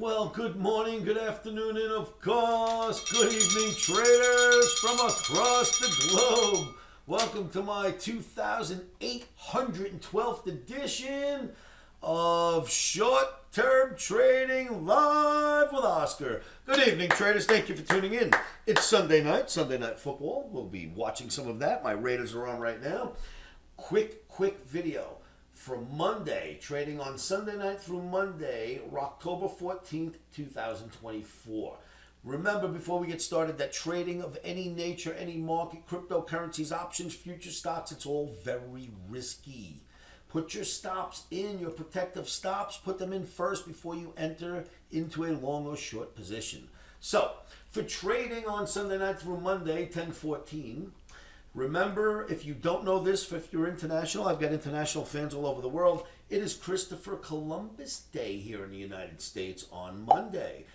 Well, good morning, good afternoon, and of course, good evening, traders from across the globe. Welcome to my 2812th edition of Short-Term Trading Live with Oscar. Good evening, traders. Thank you for tuning in. It's Sunday night football. We'll be watching some of that. My Raiders are on right now. Quick video. From Monday, trading on Sunday night through Monday, October 14th, 2024. Remember, before we get started, that trading of any nature, any market, cryptocurrencies, options, future stocks, it's all very risky. Put your stops in, your protective stops, put them in first before you enter into a long or short position. So, for trading on Sunday night through Monday, 10/14, remember, if you don't know this, if you're international, I've got international fans all over the world, it is Christopher Columbus Day here in the United States on Monday.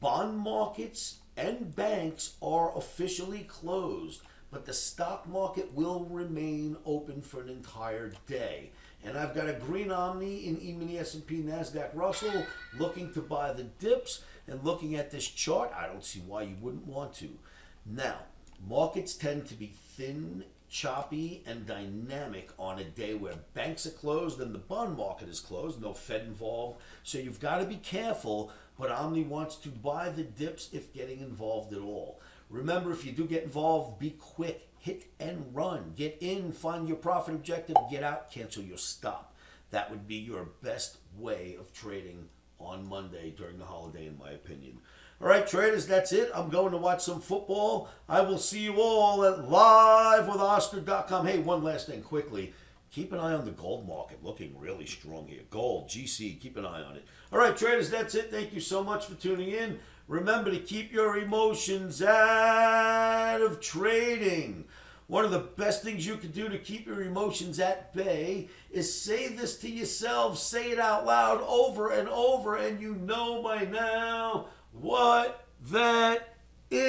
Bond markets and banks are officially closed, but the stock market will remain open for an entire day. And I've got a green OMNI in E-mini S&P NASDAQ Russell looking to buy the dips, and looking at this chart, I don't see why you wouldn't want to. Now, markets tend to be thin, choppy, and dynamic on a day where banks are closed and the bond market is closed, no Fed involved. So you've got to be careful, but Omni wants to buy the dips if getting involved at all. Remember, if you do get involved, be quick, hit and run. Get in, find your profit objective, get out, cancel your stop. That would be your best way of trading on Monday during the holiday, in my opinion. All right, traders, that's it. I'm going to watch some football. I will see you all at livewithoscar.com. Hey, one last thing quickly. Keep an eye on the gold market. Looking really strong here. Gold, GC, keep an eye on it. All right, traders, that's it. Thank you so much for tuning in. Remember to keep your emotions out of trading. One of the best things you can do to keep your emotions at bay is say this to yourself. Say it out loud over and over, and you know by now what that is.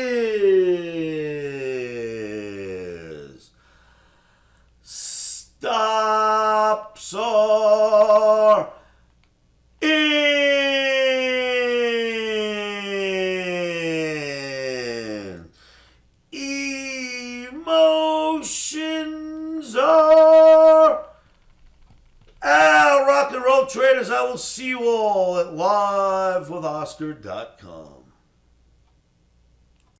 Stops are in. Emotions are out. Rock and roll, traders. I will see you all at livewithoscar.com.